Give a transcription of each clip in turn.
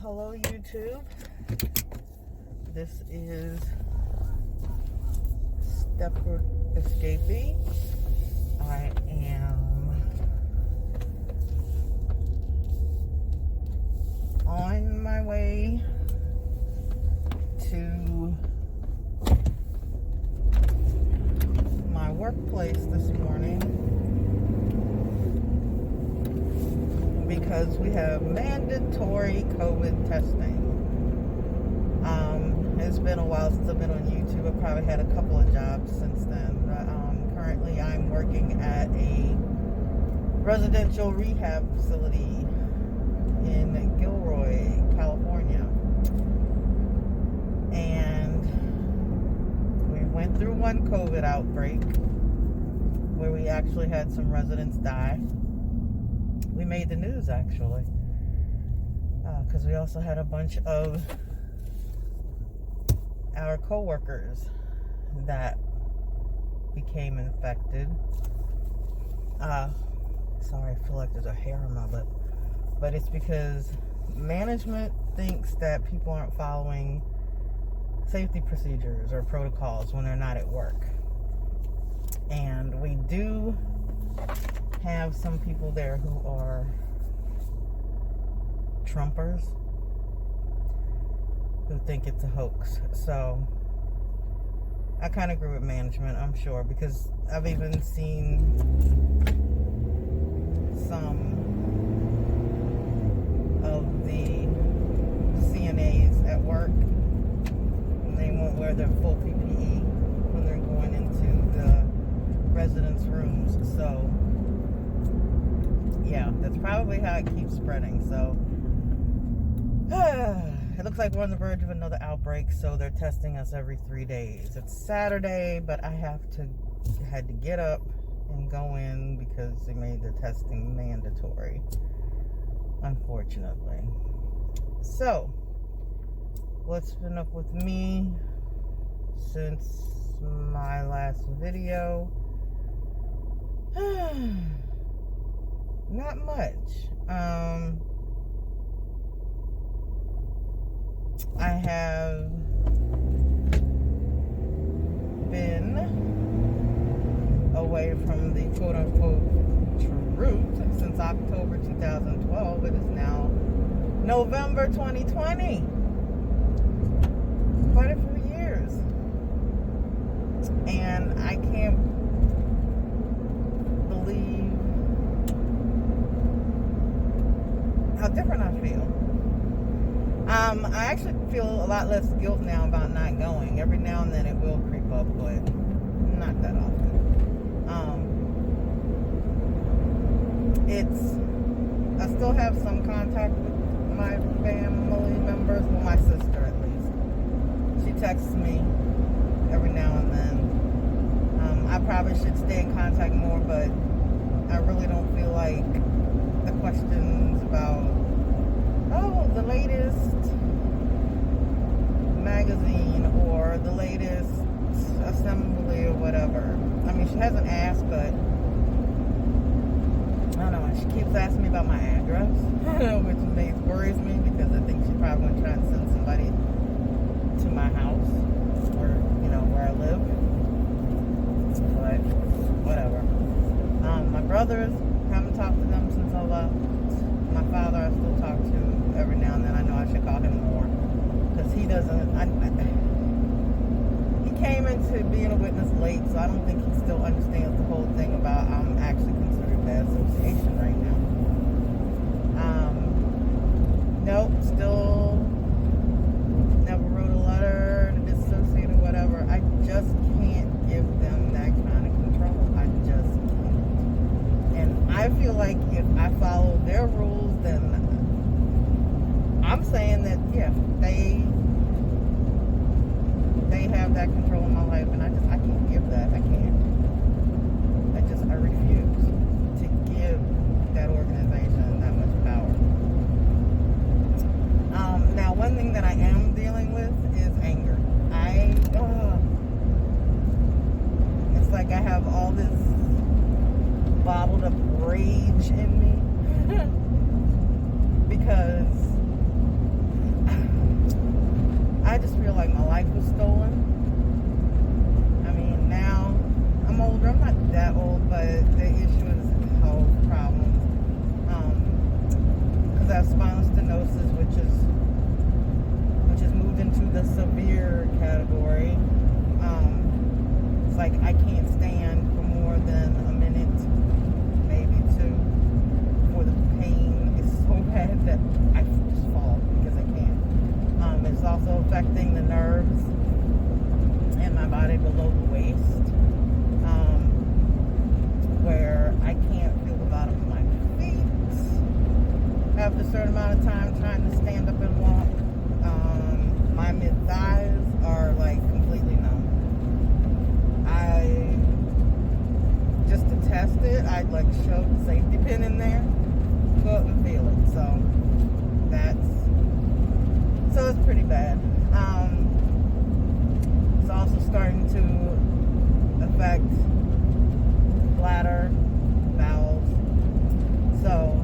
Hello YouTube. This is Stepford Escapee. I am on my way to my workplace this morning because we have mandatory COVID testing. It's been a while since I've been on YouTube. I've probably had a couple of jobs since then. But, currently, I'm working at a residential rehab facility in Gilroy, California. And we went through one COVID outbreak where we actually had some residents die. We made the news, actually, because we also had a bunch of our co-workers that became infected. Sorry, I feel like there's a hair on my lip, but it's because management thinks that people aren't following safety procedures or protocols when they're not at work. And we do have some people there who are Trumpers who think it's a hoax. So I kind of agree with management, I'm sure, because I've even seen some of the CNAs at work, and they won't wear their full PPE when they're going into the residents' rooms. So yeah, that's probably how it keeps spreading. So it looks like we're on the verge of another outbreak, so they're testing us every 3 days. It's Saturday, but I had to get up and go in because they made the testing mandatory, unfortunately. So, what's been up with me since my last video? Not much. I have been away from the quote-unquote truth since October 2012. It is now November 2020. Quite a few years. And I can't believe how different I feel. I actually feel a lot less guilt now about not going. Every now and then it will creep up, but not that often. I still have some contact with my family members, well, my sister at least. She texts me every now and then. I probably should stay in contact more, but I really don't feel like the questions about the latest magazine or the latest assembly or whatever. I mean, she hasn't asked, but I don't know. She keeps asking me about my address, which worries me because I think she's probably going to try and send somebody to my house or, where I live. But whatever. My brothers, haven't talked to them since I left. My father I still talk to every now and then. I know I should call him more because he doesn't. He came into being a witness late, so I don't think he still understands the whole thing about I'm actually considered bad association right now. Nope, still never wrote a letter to disassociate or whatever. I just can't give them that kind of control. I just can't. And I feel like if I follow their rules, then I'm saying that, yeah, they have that control in my life, and I can't give that. I can't. I refuse to give that organization that much power. Now, one thing that I am dealing with is anger. It's like I have all this bottled up rage in me because I just feel like my life was stolen. I mean, now I'm older. I'm not that old, but the issue is health problems. Because I have spinal stenosis, which is moved into the severe category. It's like I can't stand for more than a minute, maybe two, before the pain is so bad that I just fall because I can't. It's also affecting the nerves in my body below the waist, where I can't feel the bottom of my feet after a certain amount of time trying to stand up and walk. My mid-thighs are like completely numb. Just to test it, I'd like shove the safety pin in there, go up and feel it. So it's pretty bad. It's also starting to affect bladder, bowels. So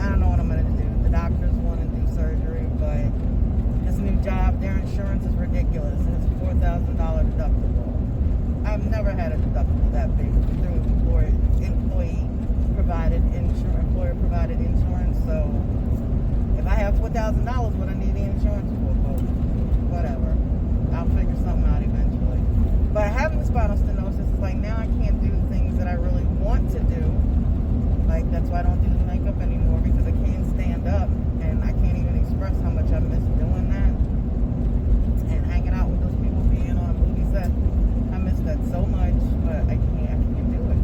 I don't know what I'm going to do. The doctors want to do surgery, but this new job, their insurance is ridiculous. It's a $4,000 deductible. I've never had a deductible that big through employer-provided insurance. So if I have $4,000, what I need the insurance for? But whatever. I'll figure something out eventually. But having the spinal stenosis is like now I can't do the things that I really want to do. Like that's why I don't do the makeup anymore, because I can't stand up and I can't even express how much I miss doing that and hanging out with those people, being on movie sets. I miss that so much, but I can't do it.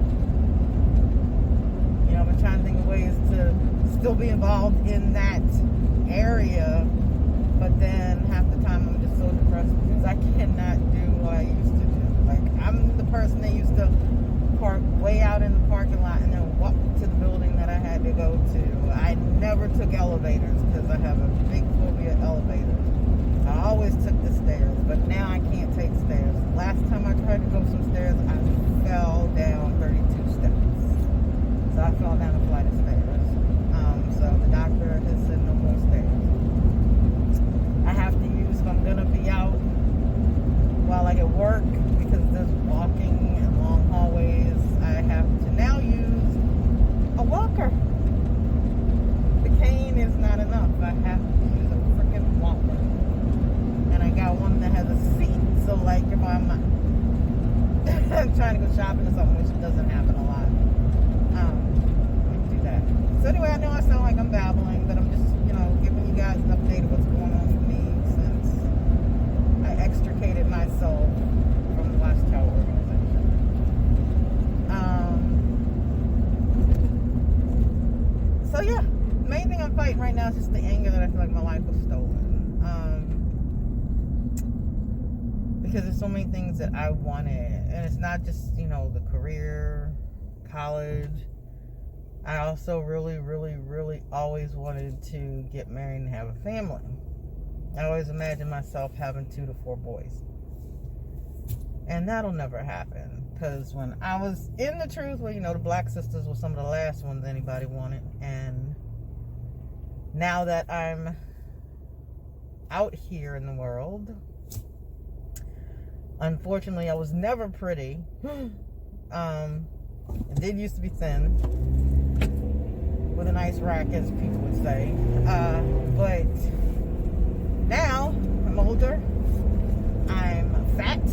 You know, I've been trying to think of ways to still be involved in that area, but then half the time I'm just so depressed because I cannot do what I used to do. Like, I'm the person that used to park way out in the parking lot and then walk to the building that I had to go to. I never took elevators because I have a big phobia of elevators. I always took the stairs, but now I can't take stairs. Last time I tried to go some stairs, I fell down 32 steps. So I fell down a flight of stairs. So the doctor has said no more stairs. I have to use, if I'm going to be out while I get work, because there's walking and long hallways, I have to now use a walker. The cane is not enough. I have to use a freaking walker. And I got one that has a seat, so like if I'm trying to go shopping or something, which doesn't happen a lot, I can do that. So anyway, I know I sound like I'm babbling, but I'm just, giving you guys an update of what's going on with me since I extricated myself from the Watchtower organization. So yeah, the main thing I'm fighting right now is just the anger that I feel like my life was stolen. Because there's so many things that I wanted, and it's not just, the career, college. I also really, really, really always wanted to get married and have a family. I always imagined myself having 2 to 4 boys. And that'll never happen. Because when I was in the truth, well, the Black Sisters were some of the last ones anybody wanted. And now that I'm out here in the world, unfortunately, I was never pretty. I did used to be thin, with a nice rack, as people would say. But now I'm older. I'm fat.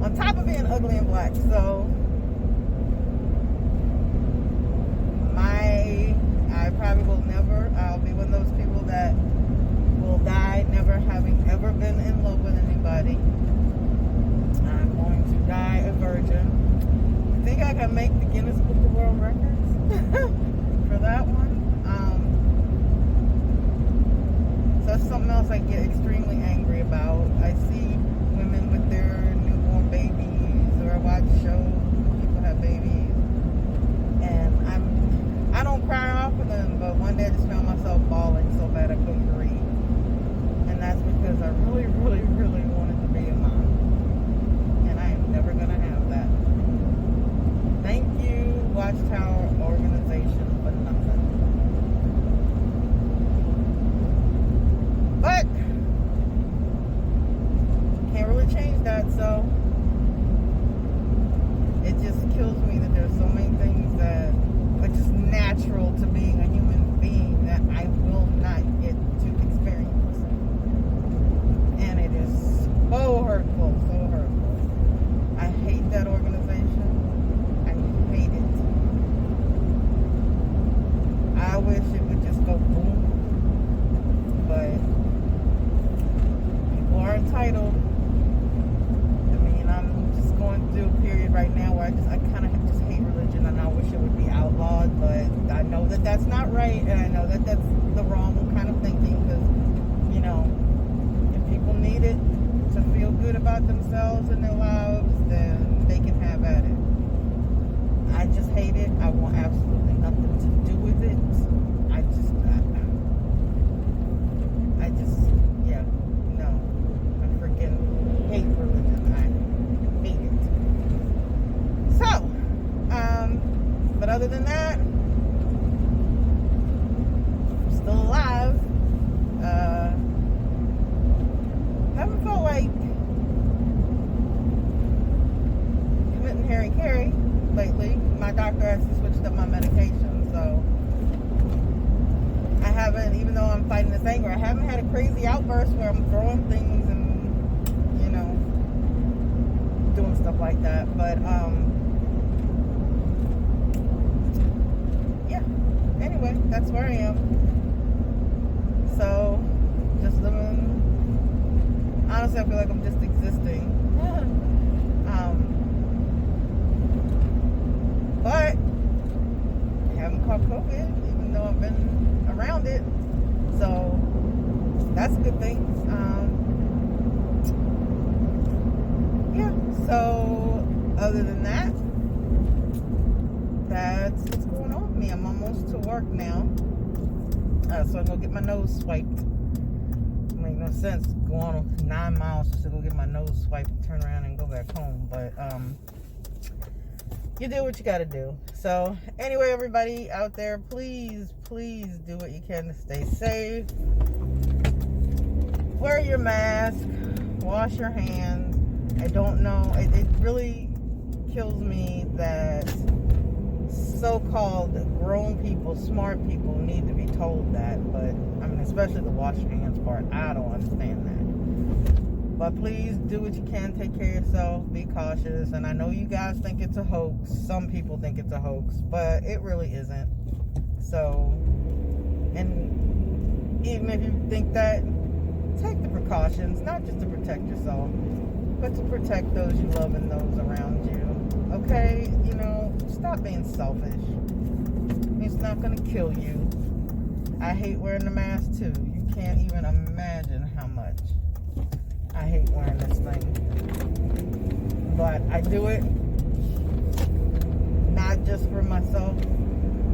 On top of being ugly and black, so I probably will never. I'll be one of those people that will die never having ever been in love with anybody. I'm going to die a virgin. I think I can make the Guinness Book of World Records for that one. So that's something else I get extremely angry about. I see women with their newborn babies, or I watch shows where people have babies, and I don't cry off of them, but one day I just found myself bawling so bad I couldn't breathe. And that's because I really, really, really wanted to be a mom. And I am never going to have that. change that. So it just kills me that there's so many things that are just natural to being a human being that I will not get to experience. And it is so hurtful, so hurtful. I hate that organization. I hate it. I wish it would just go boom. But people are entitled. I mean, I'm just going through a period right now where I kind of just hate religion, and I wish it would be outlawed, but I know that that's not right, and I know that that's the wrong kind of thinking, because, you know, if people need it to feel good about themselves and their lives, then they can have at it. I just hate it. I want absolutely nothing to do with it. Yeah, no. I freaking hate religion. I hate it. So, but other than that, I'm still alive. Haven't felt like committing Harry Carey lately. My doctor actually switched up my medication, so I haven't, even though I'm fighting this anger, I haven't had a crazy outburst where I'm throwing things and, you know, doing stuff like that. But, yeah. Anyway, that's where I am. So, just living. Honestly, I feel like I'm just existing. But I haven't caught COVID, even though I've been around it, so that's a good thing. Yeah, so other than that, that's what's going on with me. I'm almost to work now, so I'm gonna get my nose swiped. It makes no sense going 9 miles just to go get my nose swiped, turn around and go back home, but you do what you gotta do. So anyway, everybody out there, please do what you can to stay safe. Wear your mask, wash your hands. I don't know, it really kills me that so-called grown people, smart people need to be told that, but I mean, especially the wash your hands part, I don't understand that. But please do what you can. Take care of yourself. Be cautious. And I know you guys think it's a hoax. Some people think it's a hoax, but it really isn't. So, and even if you think that, take the precautions, not just to protect yourself, but to protect those you love and those around you. Okay? You know, stop being selfish. It's not going to kill you. I hate wearing the mask too. You can't even imagine how much I hate wearing this thing. But I do it not just for myself,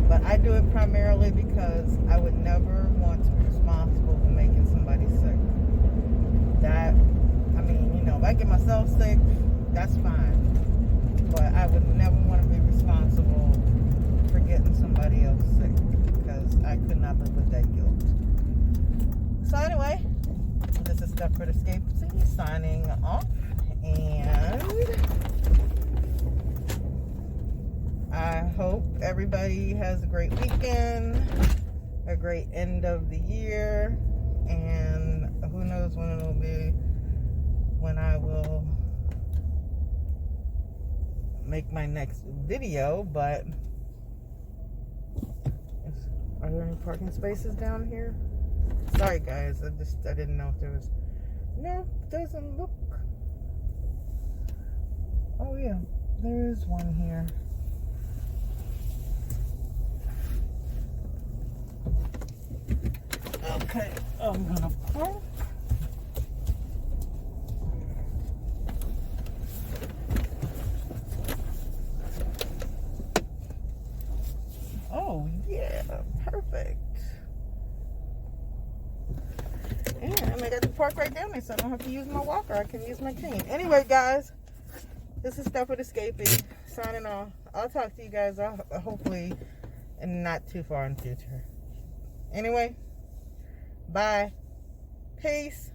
but I do it primarily because I would never want to be responsible for making somebody sick. That, I mean, you know, if I get myself sick, that's fine. But I would never want to be responsible for getting somebody else sick, because I could not live with that guilt. So anyway, this is Stepford Escape signing off, and I hope everybody has a great weekend, a great end of the year, and who knows when it'll be, when I will make my next video. But are there any parking spaces down here? Sorry guys, I didn't know if there was. No, doesn't look. Oh yeah, there is one here. Okay, I'm gonna park. Oh yeah, perfect. And I got the park right down there, so I don't have to use my walker. I can use my cane. Anyway, guys, this is Stepford Escaping, signing off. I'll talk to you guys hopefully in not too far in the future. Anyway, bye. Peace.